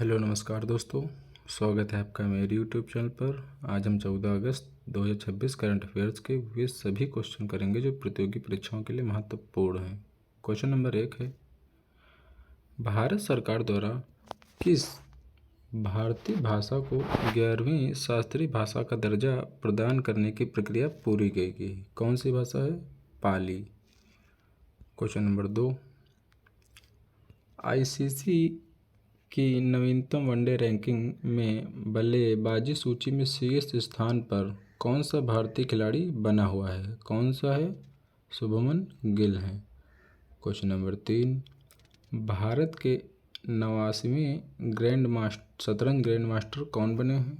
Hello नमस्कार दोस्तों, स्वागत है आपका मेरे यूट्यूब चैनल पर। आज हम 14 अगस्त 2026 करंट अफेयर्स के वे सभी क्वेश्चन करेंगे जो प्रतियोगी परीक्षाओं के लिए महत्वपूर्ण हैं। क्वेश्चन नंबर 1 है, भारत सरकार द्वारा किस भारतीय भाषा को 11वीं शास्त्रीय भाषा का दर्जा प्रदान करने की प्रक्रिया पूरी की गई? कौन सी भाषा है? पाली। क्वेश्चन नंबर 2, आईसीसी की नवीनतम वनडे रैंकिंग में बल्लेबाजी सूची में शीर्ष स्थान पर कौन सा भारतीय खिलाड़ी बना हुआ है? कौन सा है? शुभमन गिल है। क्वेश्चन नंबर 3, भारत के 89वें शतरंज ग्रैंड मास्टर कौन बने हैं?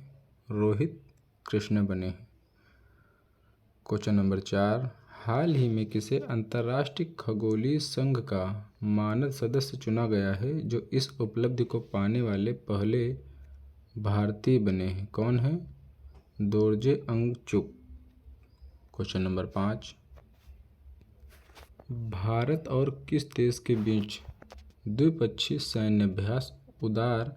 रोहित कृष्ण बने हैं। क्वेश्चन नंबर 4, हाल ही में किसे अंतर्राष्ट्रीय खगोलीय संघ का मानद सदस्य चुना गया है जो इस उपलब्धि को पाने वाले पहले भारतीय बने हैं? कौन है? दोरजे अंगचुक। क्वेश्चन नंबर 5, भारत और किस देश के बीच द्विपक्षीय सैन्य अभ्यास उदार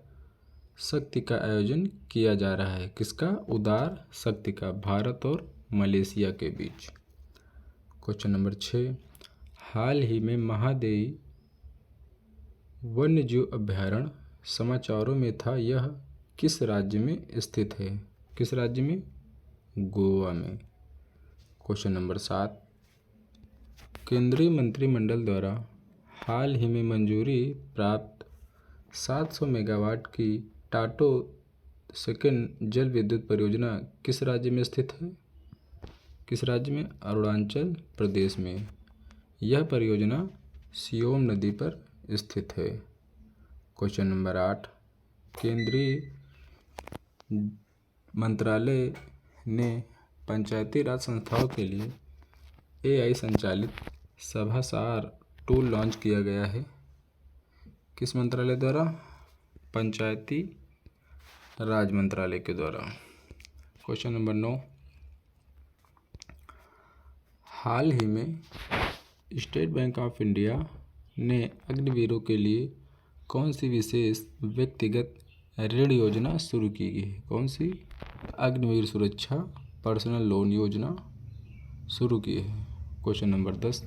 शक्ति का आयोजन किया जा रहा है? किसका? उदार शक्ति का, भारत और मलेशिया के बीच। क्वेश्चन नंबर 6, हाल ही में महादेई वन्यजीव अभयारण्य समाचारों में था, यह किस राज्य में स्थित है? किस राज्य में? गोवा में। क्वेश्चन नंबर 7, केंद्रीय मंत्रिमंडल द्वारा हाल ही में मंजूरी प्राप्त 700 मेगावाट की टाटो सेकंड जल विद्युत परियोजना किस राज्य में स्थित है? किस राज्य में? अरुणाचल प्रदेश में। यह परियोजना सियोम नदी पर स्थित है। क्वेश्चन नंबर 8, केंद्रीय मंत्रालय ने पंचायती राज संस्थाओं के लिए एआई संचालित सभासार टूल लॉन्च किया गया है। किस मंत्रालय द्वारा? पंचायती राज मंत्रालय के द्वारा। क्वेश्चन नंबर 9, हाल ही में स्टेट बैंक ऑफ इंडिया ने अग्निवीरों के लिए कौन सी विशेष व्यक्तिगत ऋण योजना शुरू की गई है? कौन सी? अग्निवीर सुरक्षा पर्सनल लोन योजना शुरू की है। क्वेश्चन नंबर 10,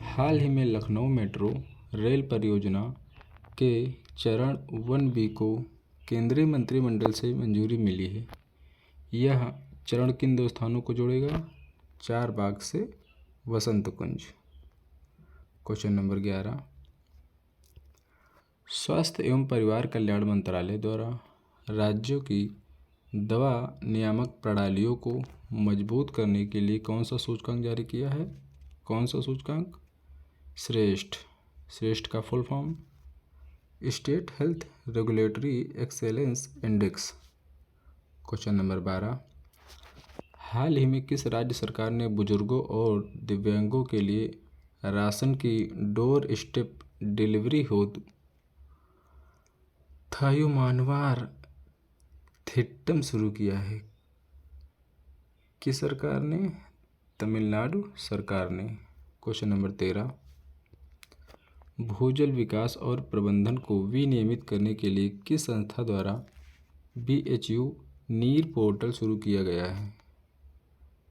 हाल ही में लखनऊ मेट्रो रेल परियोजना के चरण 1B को केंद्रीय मंत्रिमंडल से मंजूरी मिली है। यह चरण किन दो स्थानों को जोड़ेगा? चारबाग से वसंत कुंज। क्वेश्चन नंबर 11, स्वास्थ्य एवं परिवार कल्याण मंत्रालय द्वारा राज्यों की दवा नियामक प्रणालियों को मजबूत करने के लिए कौन सा सूचकांक जारी किया है? कौन सा सूचकांक? श्रेष्ठ। श्रेष्ठ का full form state health regulatory excellence index. Question number 12, हाल ही में किस राज्य सरकार ने बुजुर्गों और दिव्यांगों के लिए राशन की डोर स्टेप डिलीवरी हेतु थायुमानवार थिट्टम शुरू किया है? किस सरकार ने? तमिलनाडु सरकार ने। क्वेश्चन नंबर 13, भूजल विकास और प्रबंधन को विनियमित करने के लिए किस संस्था द्वारा BHU नीर पोर्टल शुरू किया गया है?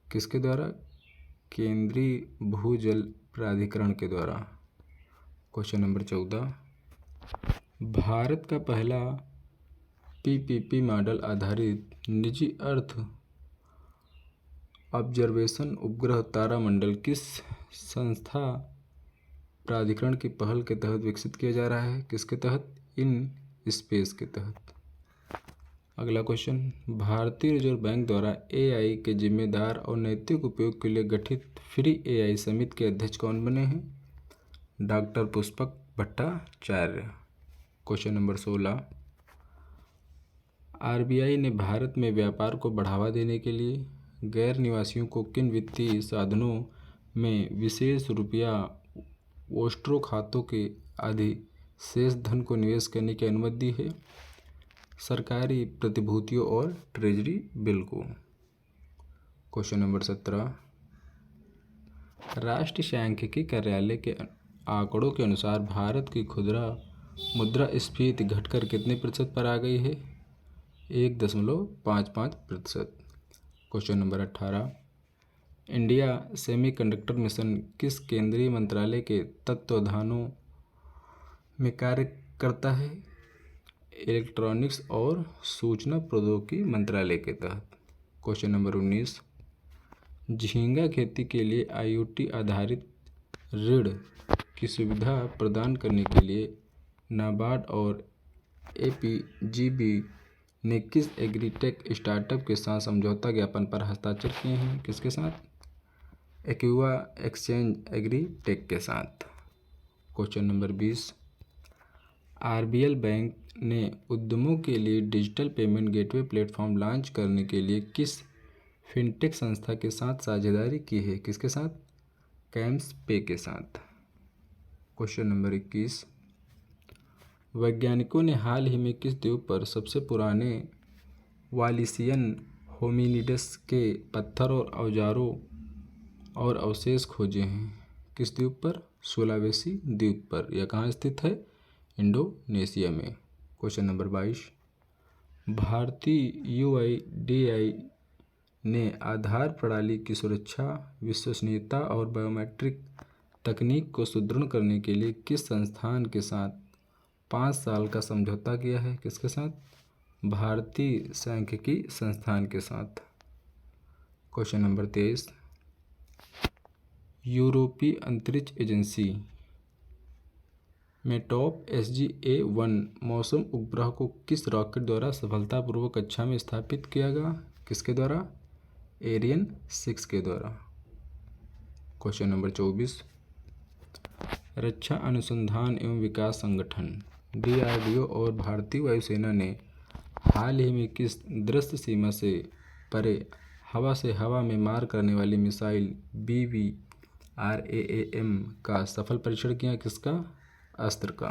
किसके द्वारा? केंद्रीय भूजल प्राधिकरण के द्वारा। क्वेश्चन नंबर 14, भारत का पहला PPP मॉडल आधारित निजी अर्थ ऑब्जर्वेशन उपग्रह तारामंडल किस संस्था प्राधिकरण की पहल के तहत विकसित किया जा रहा है? किसके तहत? इन स्पेस के तहत। अगला क्वेश्चन, भारतीय रिजर्व बैंक द्वारा AI के जिम्मेदार और नैतिक उपयोग के लिए गठित फ्री AI समिति के अध्यक्ष कौन बने हैं? Doctor Pushpak Bhattacharya. Question number 16, RBI ने भारत में व्यापार को बढ़ावा देने के लिए गैर निवासियों को किन वित्तीय साधनों में विशेष रुपया ओस्ट्रो खातों के अधिशेष धन को निवेश करने की अनुमति दी है? सरकारी प्रतिभूतियों और ट्रेजरी बिल को। क्वेश्चन नंबर 17, राष्ट्रीय सांख्यिकी कार्यालय के आंकड़ों के अनुसार भारत की खुदरा मुद्रास्फीति घटकर कितने प्रतिशत पर आ गई है? 1.55%। Question number 18, India semiconductor mission किस केंद्रीय मंत्रालय के तत्वावधानों में कार्य करता है? इलेक्ट्रॉनिक्स और सूचना प्रौद्योगिकी मंत्रालय के तहत। क्वेश्चन नंबर 19, झींगा खेती के लिए IoT आधारित ऋण की सुविधा प्रदान करने के लिए नाबार्ड और APGB ने किस एग्रीटेक स्टार्टअप के साथ समझौता ज्ञापन पर हस्ताक्षर किए हैं? किसके साथ? एक्वा एक्सचेंज एग्रीटेक के साथ। क्वेश्चन नंबर 20, RBL बैंक ने उद्यमों के लिए digital payment gateway platform launch करने के लिए किस फिनटेक संस्था के साथ साझेदारी की है? किसके साथ? कैम्स पे के साथ। क्वेश्चन नंबर 21, वैज्ञानिकों ने हाल ही में किस द्वीप पर सबसे पुराने वालिसियन होमिनिड्स के पत्थर और औजारों और अवशेष खोजे हैं? किस द्वीप पर? सुलावेसी द्वीप पर। यह कहाँ स्थित है? इंडोनेशिया में। क्वेश्चन नंबर 22, भारतीय UIDAI ने आधार प्रणाली की सुरक्षा, विश्वसनीयता और बायोमेट्रिक तकनीक को सुदृढ़ करने के लिए किस संस्थान के साथ 5 साल का समझौता किया है? किसके साथ? भारतीय सांख्यिकी संस्थान के साथ। क्वेश्चन नंबर 23, यूरोपीय अंतरिक्ष एजेंसी में टॉप SGA-1 मौसम उपग्रह को किस रॉकेट द्वारा सफलतापूर्वक कक्षा में स्थापित किया गया? किसके द्वारा? एरियन 6 के द्वारा। क्वेश्चन नंबर 24, रक्षा अनुसंधान एवं विकास संगठन DRDO और भारतीय वायुसेना ने हाल ही में किस दृश्य सीमा से परे हवा से हवा में मार करने वाली मिसाइल BBRAAM का सफल परीक्षण किया? किसका? अस्त्र का।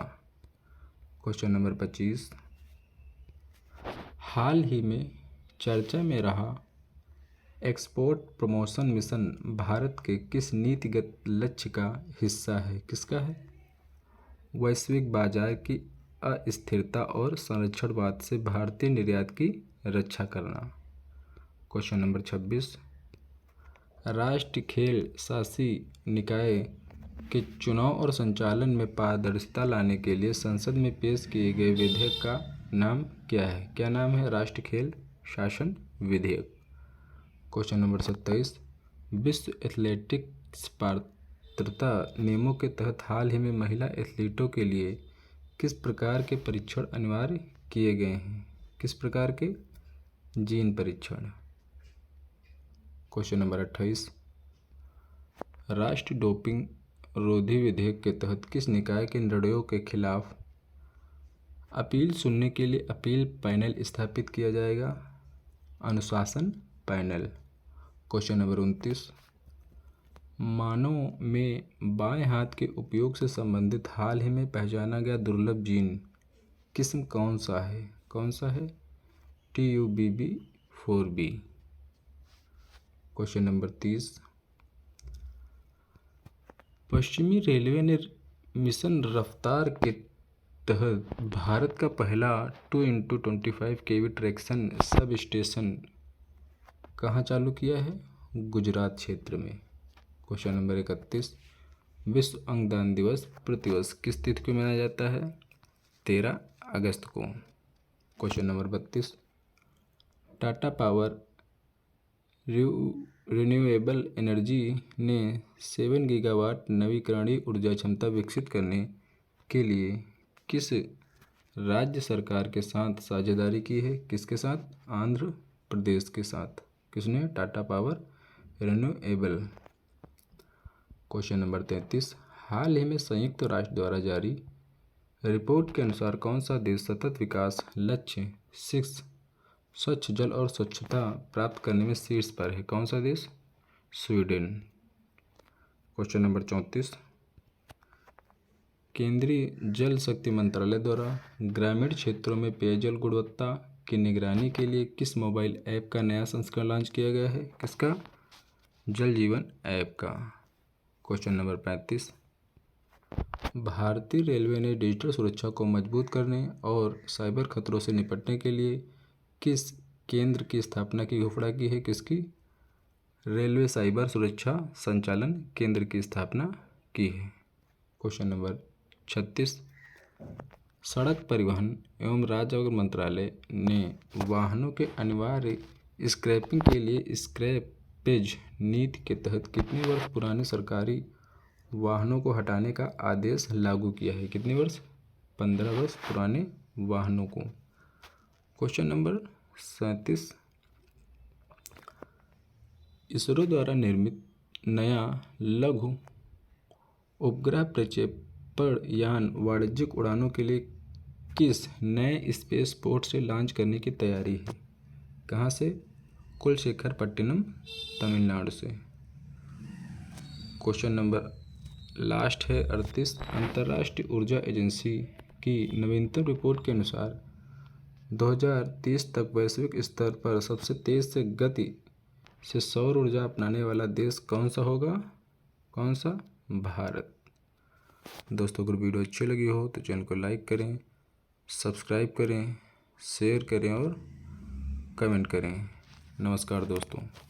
क्वेश्चन नंबर 25, हाल ही में चर्चा में रहा एक्सपोर्ट प्रमोशन मिशन भारत के किस नीतिगत लक्ष्य का हिस्सा है? किसका है? वैश्विक बाजार की अस्थिरता और संरक्षणवाद से भारतीय निर्यात की रक्षा करना। क्वेश्चन नंबर 26, राष्ट्रीय खेल शासी निकाय के चुनाव और संचालन में पारदर्शिता लाने के लिए संसद में पेश किए गए विधेयक का नाम क्या है? क्या नाम है? राष्ट्रीय खेल शासन विधेयक। क्वेश्चन नंबर 27, विश्व एथलेटिक्स पात्रता नियमों के तहत हाल ही में महिला एथलीटों के लिए किस प्रकार के परीक्षण अनिवार्य किए गए हैं? किस प्रकार के? जीन परीक्षण। क्वेश्चन नंबर 28, राष्ट्रीय डोपिंग रोधी विधेयक के तहत किस निकाय के निर्णयों के खिलाफ अपील सुनने के लिए अपील पैनल स्थापित किया जाएगा? अनुशासन पैनल। क्वेश्चन नंबर 29, मानव में बाएं हाथ के उपयोग से संबंधित हाल ही में पहचाना गया दुर्लभ जीन किस्म कौन सा है? कौन सा है? TUBB4B। क्वेश्चन नंबर 30, पश्चिमी रेलवे ने मिशन रफ्तार के तहत भारत का पहला 2x25 kV traction sub station कहाँ चालू किया है? गुजरात क्षेत्र में। क्वेश्चन नंबर 31, विश्व अंगदान दिवस प्रतिवर्ष किस तिथि को मनाया जाता है? 13 अगस्त को। Question number 32, Tata power renewable energy ने 7 गीगावाट नवीकरणीय ऊर्जा क्षमता विकसित करने के लिए किस राज्य सरकार के साथ साझेदारी की है? किसके साथ? आंध्र प्रदेश के साथ। किसने? Tata power renewable. Question number 33, हाल ही में संयुक्त राष्ट्र द्वारा जारी रिपोर्ट के अनुसार कौन सा देश सतत विकास लक्ष्य 6 स्वच्छ जल और स्वच्छता प्राप्त करने में शीर्ष पर है? कौन सा देश? स्वीडन। क्वेश्चन नंबर 34, केंद्रीय जल शक्ति मंत्रालय द्वारा ग्रामीण क्षेत्रों में पेयजल गुणवत्ता की निगरानी के लिए किस मोबाइल ऐप का नया संस्करण लॉन्च किया गया है? किसका? जल जीवन ऐप का। क्वेश्चन नंबर 35, भारतीय रेलवे ने डिजिटल सुरक्षा को मजबूत करने और साइबर खतरों से निपटने के लिए किस केंद्र की स्थापना की घोषणा की है? किसकी? रेलवे साइबर सुरक्षा संचालन केंद्र की स्थापना की है। क्वेश्चन नंबर 36, सड़क परिवहन एवं राजमार्ग मंत्रालय ने वाहनों के अनिवार्य स्क्रैपिंग के लिए स्क्रैपेज नीति के तहत कितने वर्ष पुराने सरकारी वाहनों को हटाने का आदेश लागू किया है? कितने वर्ष? 15 वर्ष पुराने वाहनों को। क्वेश्चन नंबर 37, इसरो द्वारा निर्मित नया लघु उपग्रह प्रक्षेपण यान वाणिज्यिक उड़ानों के लिए किस नए स्पेस पोर्ट से लॉन्च करने की तैयारी है? कहाँ से? कुलशेखरपट्टनम, तमिलनाडु से। क्वेश्चन नंबर लास्ट है 38, अंतर्राष्ट्रीय ऊर्जा एजेंसी की नवीनतम रिपोर्ट के अनुसार 2030 तक वैश्विक स्तर पर सबसे तेज से गति से सौर ऊर्जा अपनाने वाला देश कौन सा होगा? कौन सा? भारत। दोस्तों, अगर वीडियो अच्छी लगी हो तो चैनल को लाइक करें, सब्सक्राइब करें, शेयर करें और कमेंट करें। नमस्कार दोस्तों।